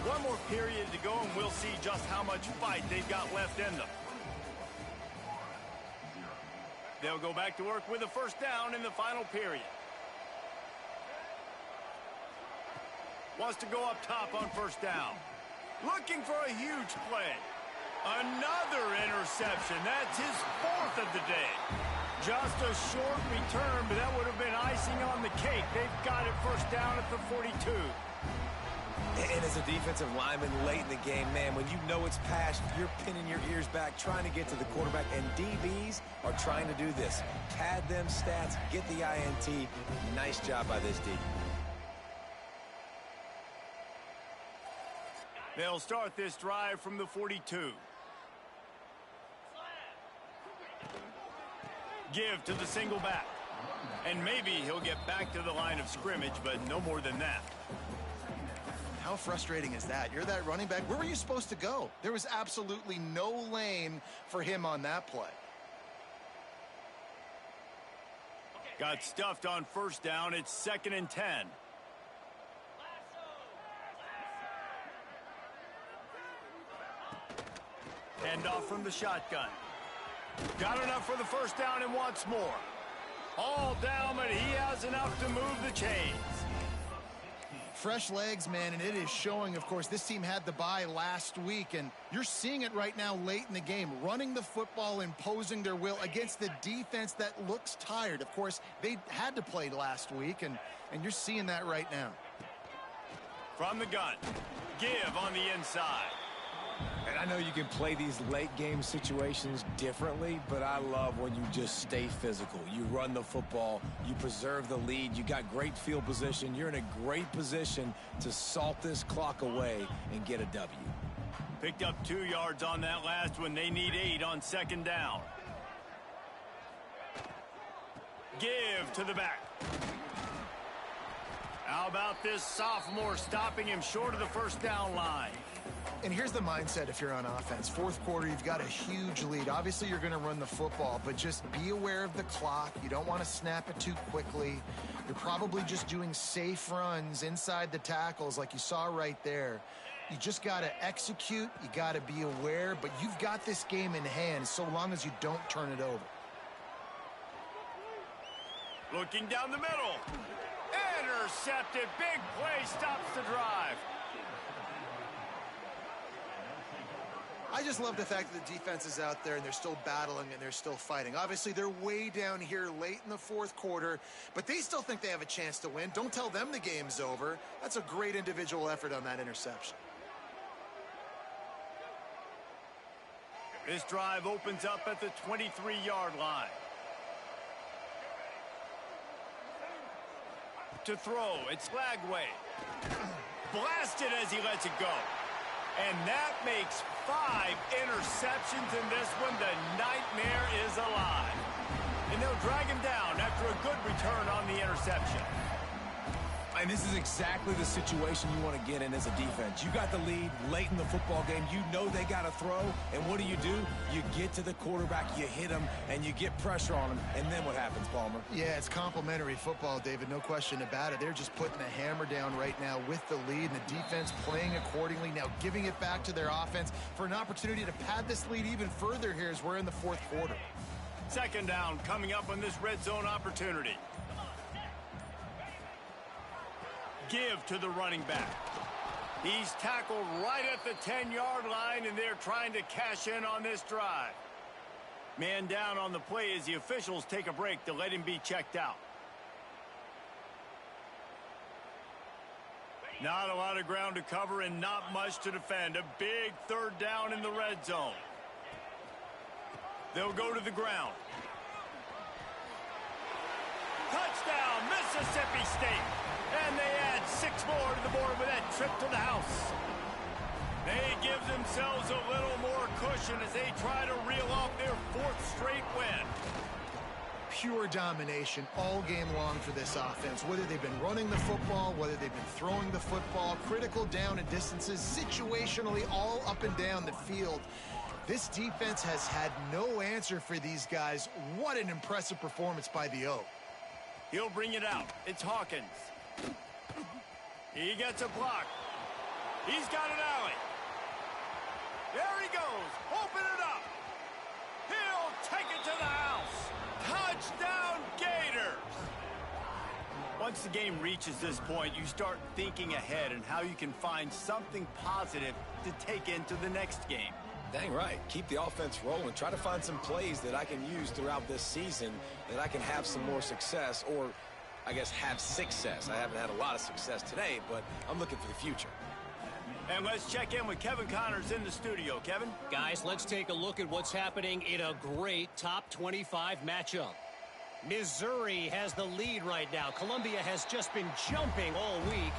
One more period to go, and we'll see just how much fight they've got left in them. They'll go back to work with a first down in the final period. Wants to go up top on first down. Looking for a huge play. Another interception. That's his 4th of the day. Just a short return, but that would have been icing on the cake. They've got it first down at the 42. And as a defensive lineman late in the game, man, when you know it's past, you're pinning your ears back, trying to get to the quarterback, and DBs are trying to do this. Pad them stats, get the INT. Nice job by this D. They'll start this drive from the 42. Give to the single back. And maybe he'll get back to the line of scrimmage, but no more than that. How frustrating is that? You're that running back. Where were you supposed to go? There was absolutely no lane for him on that play. Got stuffed on first down. It's 2nd and 10. Handoff from the shotgun. Got enough for the first down and wants more. All down, but he has enough to move the chains. Fresh legs, man, and it is showing. Of course, this team had the bye last week, and you're seeing it right now late in the game, running the football, imposing their will against the defense that looks tired. Of course, they had to play last week, and you're seeing that right now. From the gun, give on the inside. And I know you can play these late game situations differently, but I love when you just stay physical. You run the football, you preserve the lead, you got great field position, you're in a great position to salt this clock away and get a W. Picked up 2 yards on that last one. They need 8 on second down. Give to the back. How about this sophomore stopping him short of the first down line? And here's the mindset if you're on offense. Fourth quarter, you've got a huge lead. Obviously, you're going to run the football, but just be aware of the clock. You don't want to snap it too quickly. You're probably just doing safe runs inside the tackles like you saw right there. You just got to execute. You got to be aware, but you've got this game in hand so long as you don't turn it over. Looking down the middle. Intercepted. Big play stops the drive. I just love the fact that the defense is out there and they're still battling and they're still fighting. Obviously, they're way down here late in the fourth quarter, but they still think they have a chance to win. Don't tell them the game's over. That's a great individual effort on that interception. This drive opens up at the 23-yard line. To throw, it's Lagway. Blasted as he lets it go. And that makes 5 interceptions in this one. The nightmare is alive. And they'll drag him down after a good return on the interception. And this is exactly the situation you want to get in as a defense. You got the lead late in the football game. You know they got to throw. And what do? You get to the quarterback, you hit him, and you get pressure on him. And then what happens, Palmer? Yeah, it's complimentary football, David. No question about it. They're just putting the hammer down right now with the lead, and the defense playing accordingly. Now giving it back to their offense for an opportunity to pad this lead even further here as we're in the fourth quarter. Second down coming up on this red zone opportunity. Give to the running back. He's tackled right at the 10-yard line, and they're trying to cash in on this drive. Man down on the play as the officials take a break to let him be checked out. Not a lot of ground to cover and not much to defend. A big third down in the red zone. They'll go to the ground. Touchdown, Mississippi State. And they add 6 more to the board with that trip to the house. They give themselves a little more cushion as they try to reel off their 4th straight win. Pure domination all game long for this offense. Whether they've been running the football, whether they've been throwing the football, critical down and distances, situationally all up and down the field. This defense has had no answer for these guys. What an impressive performance by the O. He'll bring it out. It's Hawkins. He gets a block. He's got an alley. There he goes. Open it up. He'll take it to the house. Touchdown, Gators. Once the game reaches this point, you start thinking ahead and how you can find something positive to take into the next game. Dang right. Keep the offense rolling. Try to find some plays that I can use throughout this season that I can have some more success, or I guess have success. I haven't had a lot of success today, but I'm looking for the future. And let's check in with Kevin Connors in the studio. Kevin? Guys, let's take a look at what's happening in a great top 25 matchup. Missouri has the lead right now. Columbia has just been jumping all week,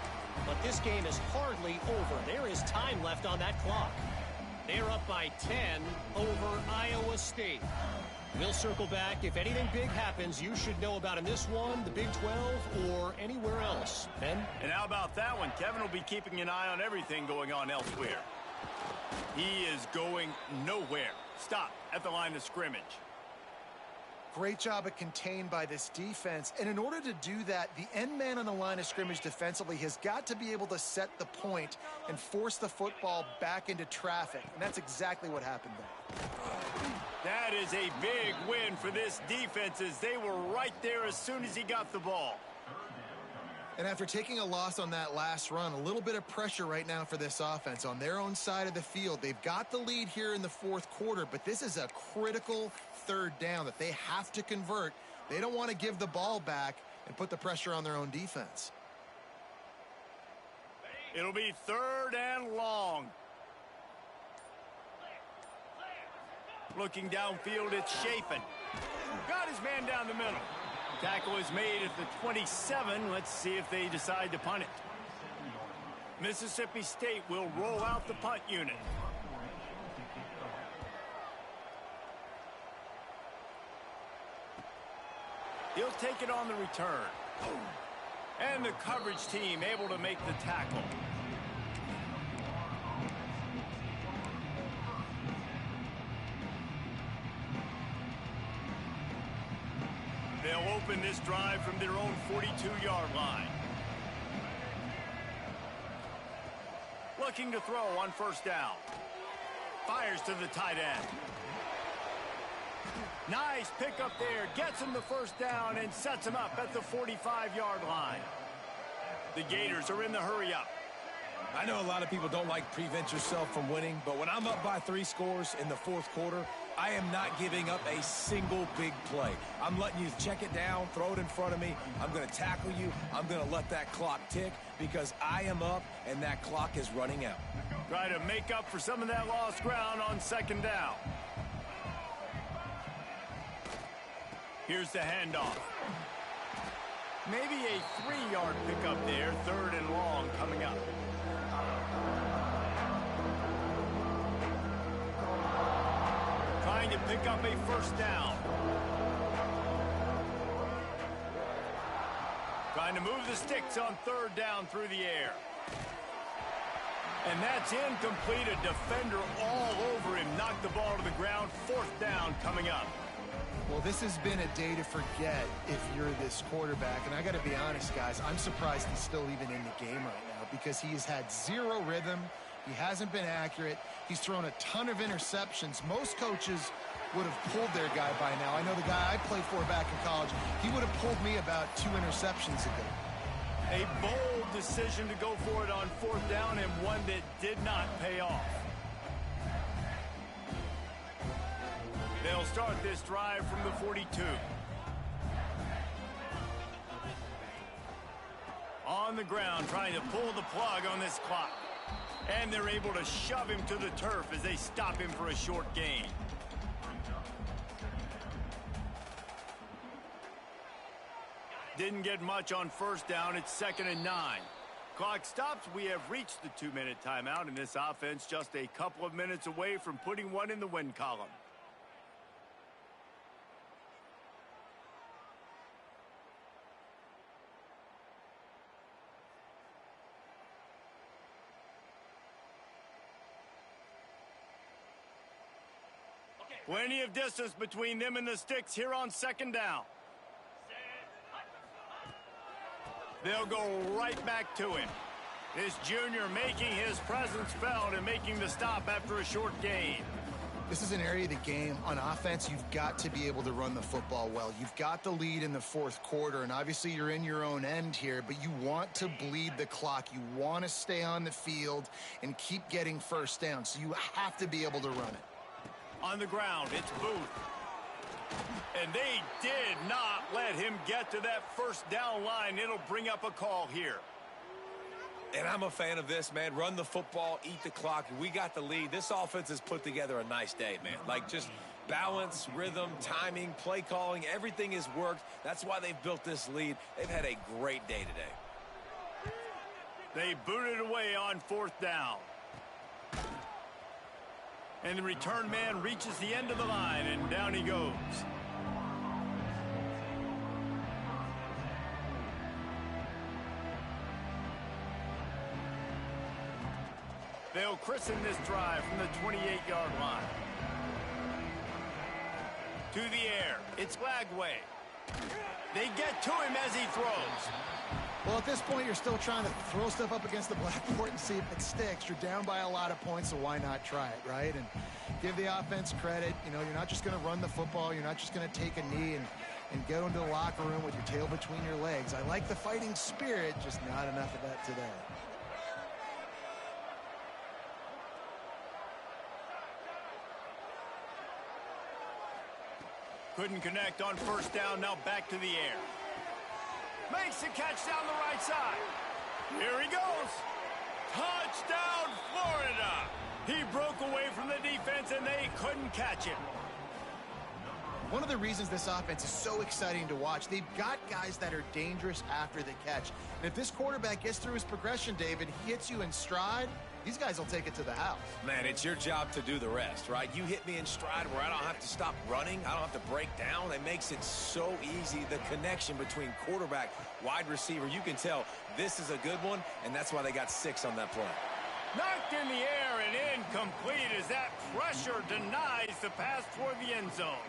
but this game is hardly over. There is time left on that clock. They're up by 10 over Iowa State. We'll circle back. If anything big happens, you should know about in this one, the Big 12, or anywhere else. Ben? And how about that one? Kevin will be keeping an eye on everything going on elsewhere. He is going nowhere. Stop at the line of scrimmage. Great job of contained by this defense. And in order to do that, the end man on the line of scrimmage defensively has got to be able to set the point and force the football back into traffic. And that's exactly what happened there. That is a big win for this defense, as they were right there as soon as he got the ball. And after taking a loss on that last run, a little bit of pressure right now for this offense on their own side of the field. They've got the lead here in the fourth quarter, but this is a critical third down that they have to convert. They don't want to give the ball back and put the pressure on their own defense. It'll be 3rd and long. Looking downfield, it's Chapin. Got his man down the middle. Tackle is made at the 27. Let's see if they decide to punt it. Mississippi State will roll out the punt unit. He'll take it on the return. And the coverage team able to make the tackle. They'll open this drive from their own 42-yard line. Looking to throw on 1st down. Fires to the tight end. Nice pick up there. Gets him the 1st down and sets him up at the 45-yard line. The Gators are in the hurry-up. I know a lot of people don't like prevent yourself from winning, but when I'm up by 3 scores in the fourth quarter, I am not giving up a single big play. I'm letting you check it down, throw it in front of me. I'm going to tackle you. I'm going to let that clock tick because I am up and that clock is running out. Try to make up for some of that lost ground on 2nd down. Here's the handoff. Maybe a 3-yard pickup there, 3rd and long coming up. Trying to pick up a 1st down. Trying to move the sticks on 3rd down through the air. And that's incomplete. A defender all over him. Knocked the ball to the ground. 4th down coming up. Well, this has been a day to forget if you're this quarterback. And I got to be honest, guys, I'm surprised he's still even in the game right now because he has had 0 rhythm. He hasn't been accurate. He's thrown a ton of interceptions. Most coaches would have pulled their guy by now. I know the guy I played for back in college, he would have pulled me about 2 interceptions ago. A bold decision to go for it on 4th down and one that did not pay off. They'll start this drive from the 42. On the ground, trying to pull the plug on this clock. And they're able to shove him to the turf as they stop him for a short gain. Didn't get much on 1st down. It's 2nd and 9. Clock stops. We have reached the 2-minute timeout, and this offense just a couple of minutes away from putting one in the win column. Plenty of distance between them and the sticks here on 2nd down. They'll go right back to him. This junior making his presence felt and making the stop after a short gain. This is an area of the game. On offense, you've got to be able to run the football well. You've got the lead in the 4th quarter, and obviously you're in your own end here, but you want to bleed the clock. You want to stay on the field and keep getting 1st down, so you have to be able to run it. On the ground, it's Booth. And they did not let him get to that 1st down line. It'll bring up a call here. And I'm a fan of this, man. Run the football, eat the clock. We got the lead. This offense has put together a nice day, man. Like just balance, rhythm, timing, play calling, everything has worked. That's why they've built this lead. They've had a great day today. They booted away on 4th down. And the return man reaches the end of the line, and down he goes. They'll christen this drive from the 28-yard line. To the air. It's Lagway. They get to him as he throws. Well, at this point, you're still trying to throw stuff up against the blackboard and see if it sticks. You're down by a lot of points, so why not try it, right? And give the offense credit. You know, you're not just going to run the football. You're not just going to take a knee and go into the locker room with your tail between your legs. I like the fighting spirit, just not enough of that today. Couldn't connect on first down. Now back to the air. Makes the catch down the right side. Here he goes. Touchdown, Florida. He broke away from the defense, and they couldn't catch him. One of the reasons this offense is so exciting to watch, they've got guys that are dangerous after the catch. And if this quarterback gets through his progression, David, he hits you in stride, these guys will take it to the house. Man, it's your job to do the rest, right? You hit me in stride where I don't have to stop running. I don't have to break down. It makes it so easy, the connection between quarterback, wide receiver. You can tell this is a good one, and that's why they got 6 on that play. Knocked in the air and incomplete as that pressure denies the pass toward the end zone.